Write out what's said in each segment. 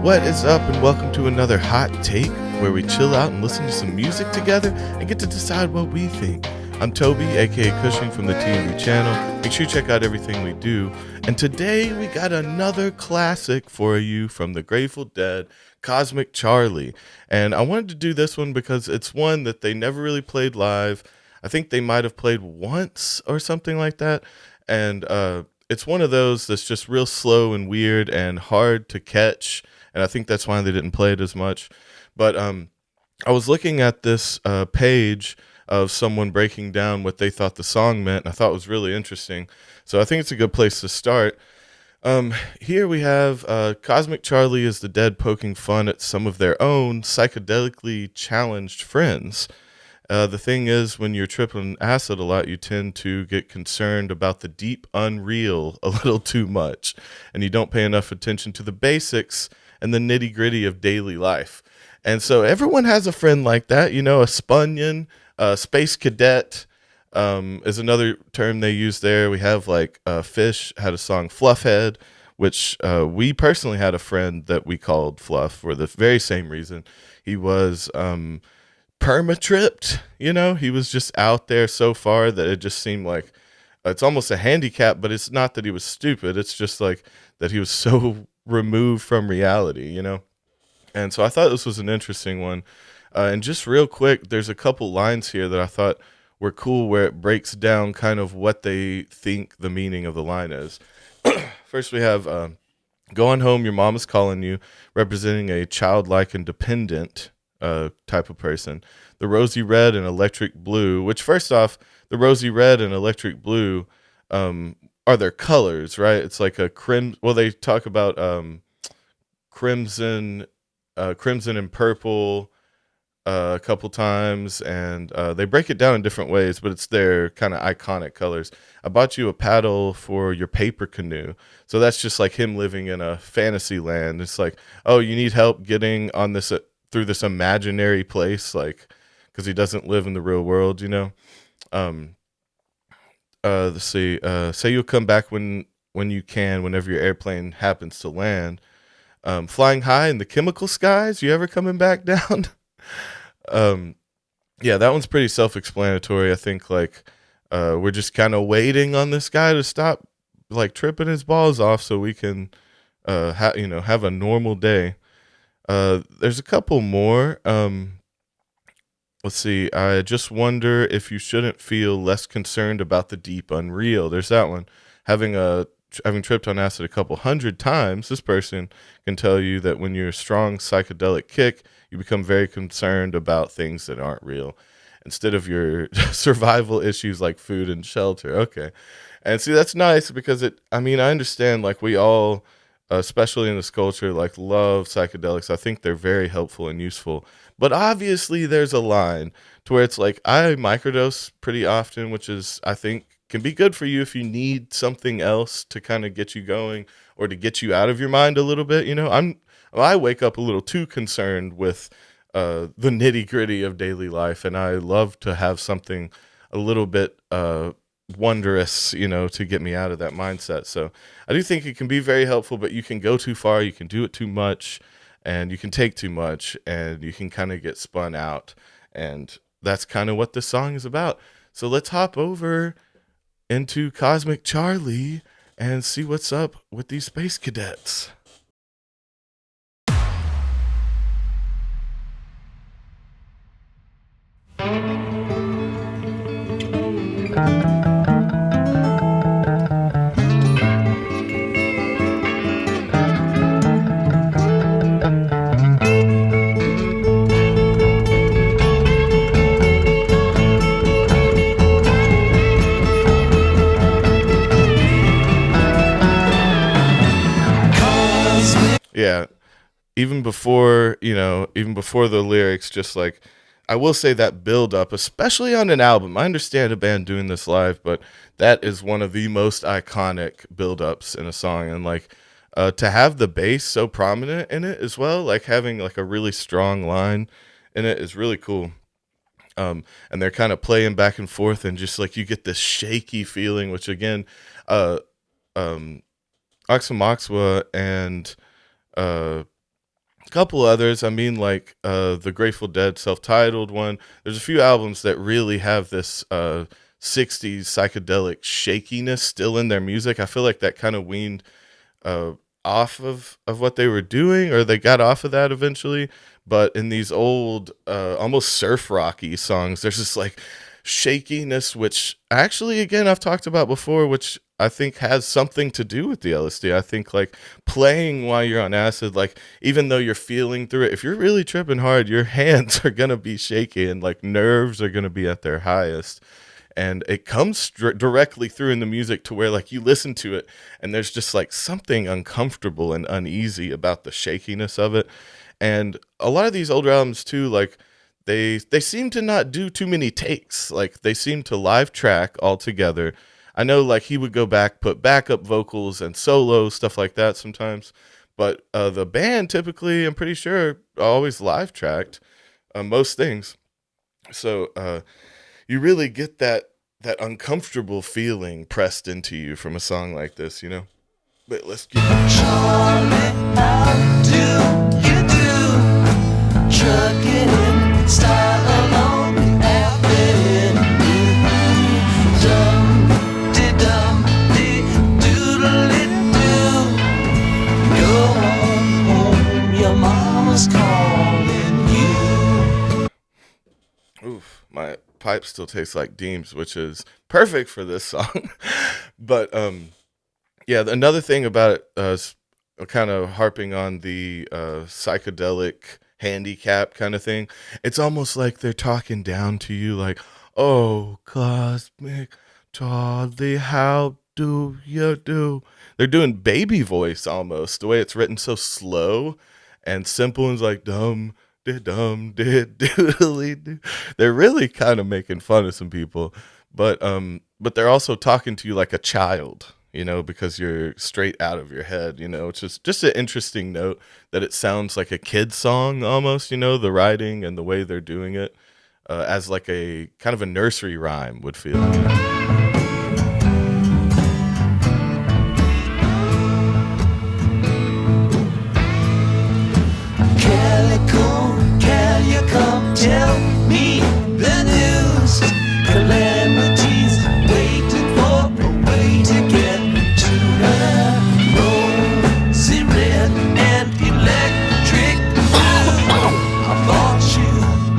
What is up, and welcome to another hot take where we chill out and listen to some music together and get to decide what we think. I'm Toby A.K.A. Kushing from the T&D channel. Make sure you check out everything we do. And today we got another classic for you from the Grateful Dead, Cosmic Charlie. And I wanted to do this one because it's one that they never really played live. I think they might have played once or something like that. And it's one of those that's just real slow and weird and hard to catch. And I think that's why they didn't play it as much. But I was looking at this page of someone breaking down what they thought the song meant, and I thought it was really interesting. So I think it's a good place to start. Here we have Cosmic Charlie is the Dead poking fun at some of their own psychedelically challenged friends. The thing is, when you're tripping acid a lot, you tend to get concerned about the deep unreal a little too much, and you don't pay enough attention to the basics and the nitty gritty of daily life. And so everyone has a friend like that, you know, a spunion, space cadet is another term they use there. We have like Fish had a song Fluffhead, which we personally had a friend that we called Fluff for the very same reason. He was perma-tripped, you know, he was just out there so far that it just seemed like it's almost a handicap, but it's not that he was stupid. It's just like that he was so removed from reality, you know? And so I thought this was an interesting one. And just real quick, there's a couple lines here that I thought were cool where it breaks down kind of what they think the meaning of the line is. First we have, going home, your mom is calling you, representing a childlike and dependent type of person. The rosy red and electric blue, which first off, the rosy red and electric blue are their colors, right? It's like a they talk about crimson and purple a couple times, and they break it down in different ways, but it's their kind of iconic colors. I bought you a paddle for your paper canoe. So that's just like him living in a fantasy land. It's like, oh, you need help getting on this through this imaginary place, like, because he doesn't live in the real world, you know. Let's see. Say you'll come back when you can, whenever your airplane happens to land. Flying high in the chemical skies. You ever coming back down? Yeah, that one's pretty self-explanatory. I think like we're just kind of waiting on this guy to stop like tripping his balls off so we can have a normal day. There's a couple more. Let's see. I just wonder if you shouldn't feel less concerned about the deep unreal. There's that one. Having tripped on acid a couple hundred times, this person can tell you that when you're a strong psychedelic kick, you become very concerned about things that aren't real instead of your survival issues like food and shelter. Okay. And see, that's nice because I understand like we all, especially in this culture, like love psychedelics. I think they're very helpful and useful. But obviously there's a line to where it's like I microdose pretty often, which is, I think, can be good for you if you need something else to kind of get you going or to get you out of your mind a little bit. You know, I wake up a little too concerned with the nitty gritty of daily life, and I love to have something a little bit wondrous, you know, to get me out of that mindset. So I do think it can be very helpful, but you can go too far, you can do it too much, and you can take too much, and you can kind of get spun out. And that's kind of what this song is about. So let's hop over into Cosmic Charlie and see what's up with these space cadets. Yeah, even before the lyrics, just like, I will say that build up, especially on an album. I understand a band doing this live, but that is one of the most iconic build ups in a song. And like to have the bass so prominent in it as well, like having like a really strong line in it is really cool. And they're kind of playing back and forth, and just like you get this shaky feeling, which again, Oxymoxwa and A couple others, I mean, like the Grateful Dead self-titled one. There's a few albums that really have this 60s psychedelic shakiness still in their music. I feel like that kind of weaned uh, off of what they were doing, or they got off of that eventually. But in these old, almost surf rocky songs, there's this like shakiness, which actually, again, I've talked about before, which I think has something to do with the LSD. I think like playing while you're on acid, like even though you're feeling through it, if you're really tripping hard, your hands are gonna be shaky and like nerves are gonna be at their highest, and it comes directly through in the music to where like you listen to it and there's just like something uncomfortable and uneasy about the shakiness of it. And a lot of these older albums too, like they seem to not do too many takes, like they seem to live track all together. I know like he would go back, put backup vocals and solo stuff like that sometimes, but the band typically, I'm pretty sure, always live tracked most things. So you really get that uncomfortable feeling pressed into you from a song like this, you know. But let's get Charlie, how do you do? Trucking in style along the avenue. Dum de dum de doodly doo. Go on home, your mama's calling you. oof, my pipe still tastes like Deems, which is perfect for this song. But yeah, another thing about it, kind of harping on the psychedelic handicap kind of thing. It's almost like they're talking down to you, like, "Oh, cosmic Charlie, how do you do?" They're doing baby voice almost. The way it's written, so slow and simple, and it's like dum did doodly doo. They're really kind of making fun of some people, but they're also talking to you like a child, you know, because you're straight out of your head, you know. It's just an interesting note that it sounds like a kid song almost, you know, the writing and the way they're doing it, as like a kind of a nursery rhyme would feel, you know. Calico, can you come tell me the news? Calamities waiting for a way to get to her. Rosy red and electric blue. I bought you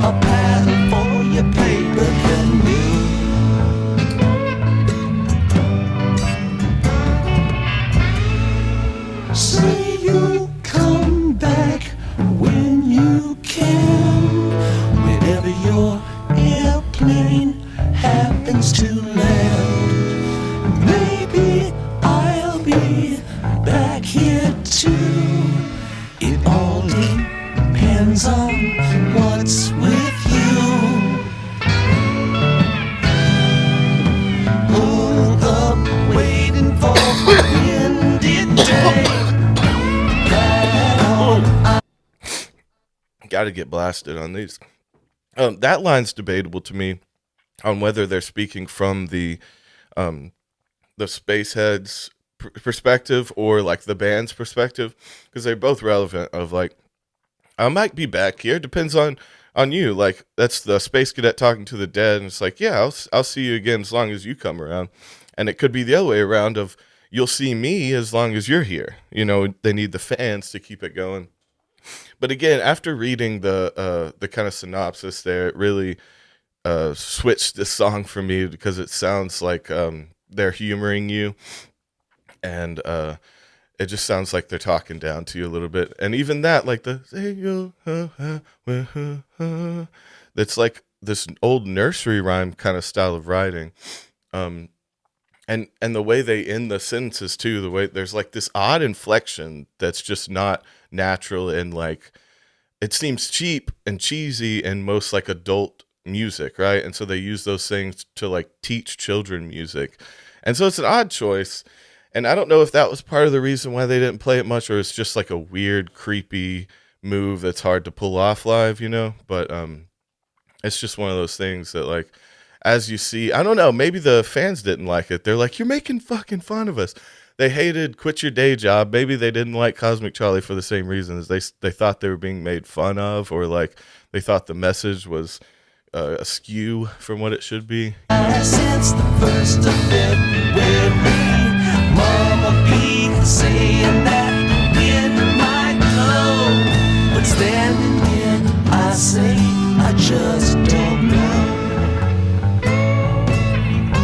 a paddle for your paper canoe. Say you come back when you can, whenever your airplane happens to land. Maybe I'll be back here too. It all depends on what's with you. Hold up, waiting for a windy day. Got to get blasted on these. That line's debatable to me on whether they're speaking from um, the space heads perspective or like the band's perspective, because they're both relevant. Of like, I might be back here. Depends on you. Like that's the space cadet talking to the dead, and it's like, yeah, I'll see you again as long as you come around. And it could be the other way around of you'll see me as long as you're here. You know, they need the fans to keep it going. But again, after reading the kind of synopsis there, it really switched this song for me because it sounds like they're humoring you, and it just sounds like they're talking down to you a little bit. And even that, like the say you, that's like this old nursery rhyme kind of style of writing. Um, and the way they end the sentences too, the way there's like this odd inflection that's just not natural, and like it seems cheap and cheesy in most like adult music, right? And so they use those things to like teach children music. And so it's an odd choice. And I don't know if that was part of the reason why they didn't play it much, or it's just like a weird, creepy move that's hard to pull off live, you know? But it's just one of those things that like as you see, I don't know, maybe the fans didn't like it. They're like, "You're making fucking fun of us." they hated Quit Your Day Job. Maybe they didn't like Cosmic Charlie for the same reasons. They thought they were being made fun of, or like they thought the message was askew from what it should be. Since the 1st of February, Mama be saying that the wind might blow. But standing here, I say I just don't know.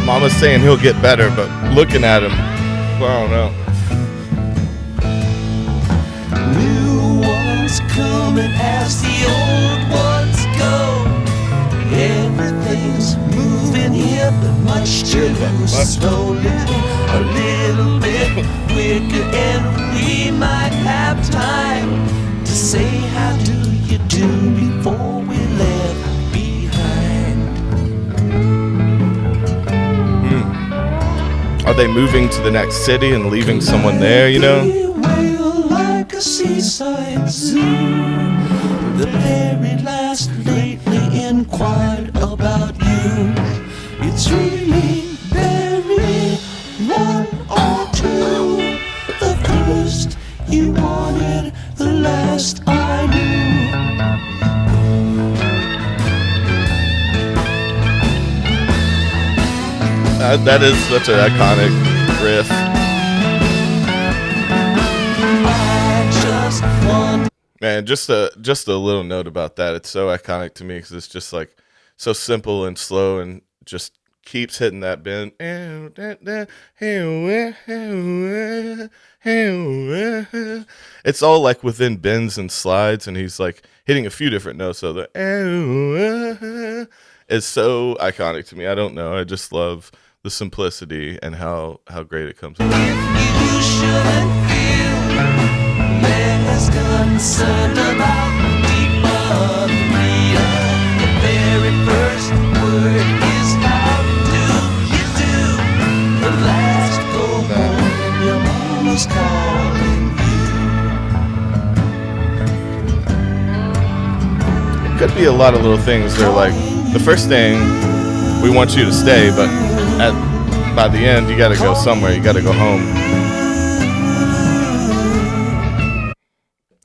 Mama's saying he'll get better, but looking at him, I don't know. New ones come and as the old ones go. Everything's moving here, but much too slowly. A little bit quicker, and we might have time to say how do you do before we left behind. Are they moving to the next city and leaving someone there, you know? Well, like a seaside zoo. The very last lately inquired about you. It's really very one or two. The first you wanted, the last I knew. That is such an iconic riff. I just want. Man, just a little note about that. It's so iconic to me because it's just like so simple and slow and just keeps hitting that bend. It's all like within bends and slides, and he's like hitting a few different notes. So the is so iconic to me. I don't know. I just love the simplicity and how great it comes out. You shouldn't feel less concerned about the deeper the real. The very first word is how do you do? The last go home, your mama's calling you. It could be a lot of little things. They're like the first thing, we want you to stay, but by the end you got to go somewhere. You got to go home.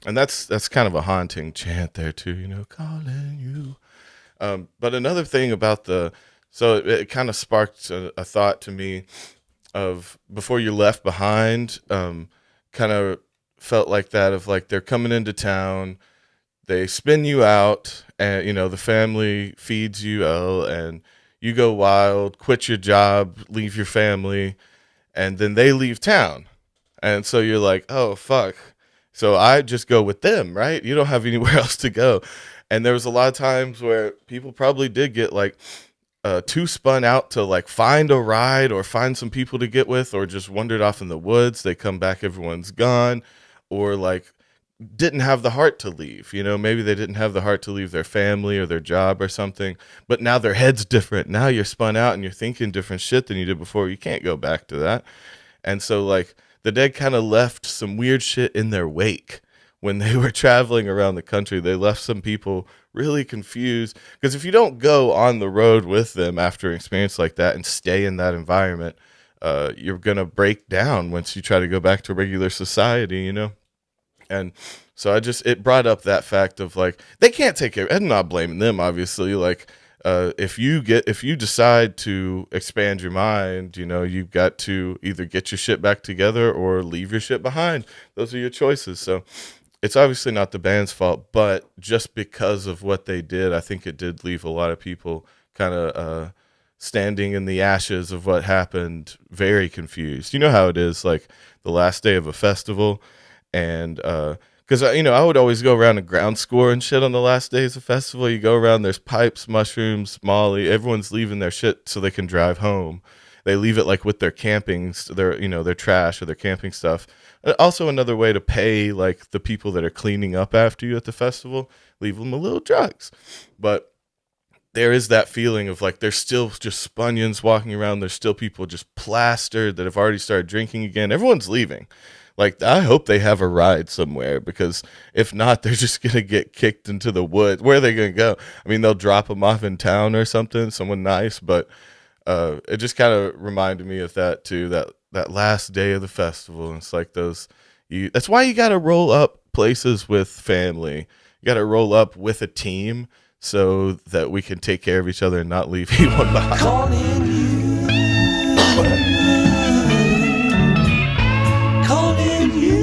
And that's kind of a haunting chant there too, you know, calling you. But another thing about so it kind of sparked a thought to me of Before You're Left Behind. Kind of felt like that of like they're coming into town, they spin you out, and you know the family feeds you and you go wild, quit your job, leave your family, and then they leave town, and so you're like, oh fuck. So I just go with them, right? You don't have anywhere else to go. And there was a lot of times where people probably did get like too spun out to like find a ride or find some people to get with, or just wandered off in the woods. They come back, everyone's gone, or like didn't have the heart to leave. You know, maybe they didn't have the heart to leave their family or their job or something, but now their head's different. Now you're spun out and you're thinking different shit than you did before. You can't go back to that. And so like, the dead kind of left some weird shit in their wake when they were traveling around the country. They left some people really confused, because if you don't go on the road with them after an experience like that and stay in that environment, you're going to break down once you try to go back to regular society, you know? And so it brought up that fact of like, they can't take care. I'm not blaming them, obviously. Like, if you decide to expand your mind, you know, you've got to either get your shit back together or leave your shit behind. Those are your choices. So it's obviously not the band's fault, but just because of what they did, I think it did leave a lot of people kind of standing in the ashes of what happened, very confused. You know how it is, like the last day of a festival, and because you know, I would always go around and ground score and shit on the last days of festival. You go around, there's pipes, mushrooms, Molly. Everyone's leaving their shit so they can drive home. They leave it like with their their trash or their camping stuff. Also, another way to pay like the people that are cleaning up after you at the festival, leave them a little drugs. But there is that feeling of like there's still just spunions walking around. There's still people just plastered that have already started drinking again. Everyone's leaving. Like, I hope they have a ride somewhere, because if not, they're just going to get kicked into the woods. Where are they going to go? I mean, they'll drop them off in town or something, someone nice, but it just kind of reminded me of that too, that that last day of the festival. And it's like those you that's why you got to roll up places with family. You got to roll up with a team so that we can take care of each other and not leave anyone behind. Calling you, calling you.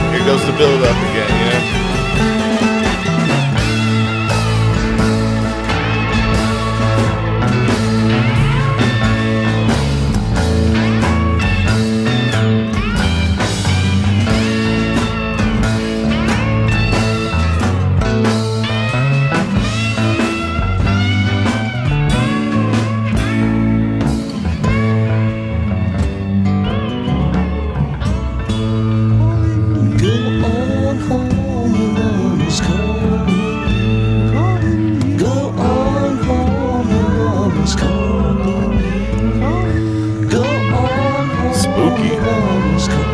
Here goes the build up again, you know? Go on home, your mama's calling. Go on home, your mama's calling. Go on home, Spooky. your mama's calling.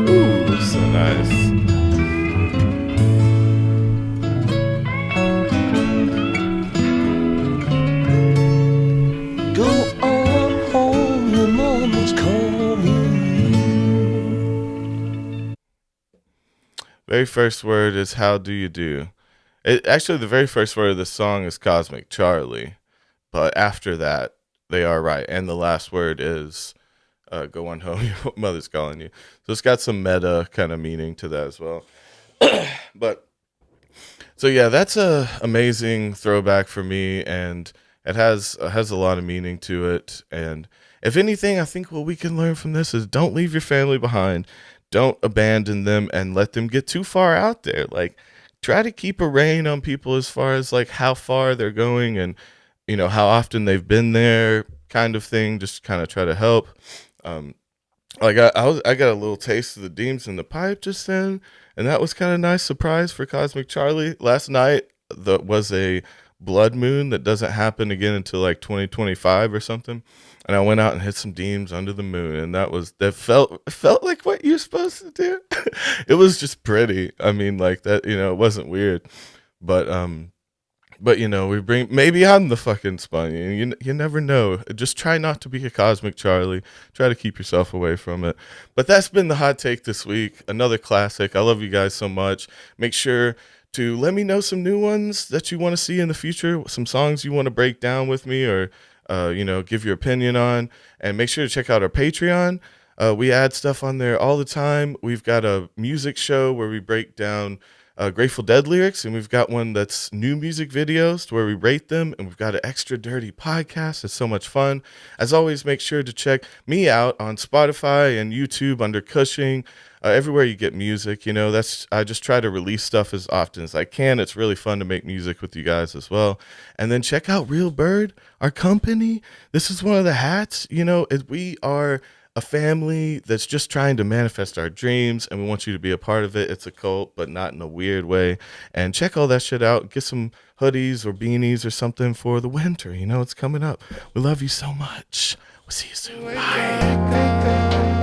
Ooh, so nice. Go on home, your mama's calling. Very first word is how do you do? Actually, the very first word of the song is Cosmic Charlie, but after that, they are right. And the last word is go on home, your mother's calling you. So it's got some meta kind of meaning to that as well. But so yeah, that's a amazing throwback for me, and it has a lot of meaning to it. And if anything, I think what we can learn from this is don't leave your family behind, don't abandon them, and let them get too far out there. Like, try to keep a rein on people as far as like how far they're going, and how often they've been there, kind of thing. Just kind of try to help. Like I got a little taste of the Deems in the pipe just then, and that was kind of nice surprise for Cosmic Charlie. Last night was a blood moon that doesn't happen again until like 2025 or something, and I went out and hit some Deems under the moon, and that felt like what you're supposed to do. It was just pretty. I mean, like that, it wasn't weird, but we bring maybe I'm the fucking spun. You never know. Just try not to be a Cosmic Charlie. Try to keep yourself away from it. But that's been the hot take this week. Another classic. I love you guys so much. Make sure to let me know some new ones that you want to see in the future. Some songs you want to break down with me, or give your opinion on. And make sure to check out our Patreon. We add stuff on there all the time. We've got a music show where we break down Grateful Dead lyrics, and we've got one that's new music videos where we rate them, and we've got an extra dirty podcast. It's so much fun. As always, make sure to check me out on Spotify and YouTube under Kushing. Everywhere you get music, I just try to release stuff as often as I can. It's really fun to make music with you guys as well. And then check out Real Bird, our company. This is one of the hats. We are a family that's just trying to manifest our dreams, and we want you to be a part of it. It's a cult, but not in a weird way. And check all that shit out. Get some hoodies or beanies or something for the winter. It's coming up. We love you so much. We'll see you soon. Bye.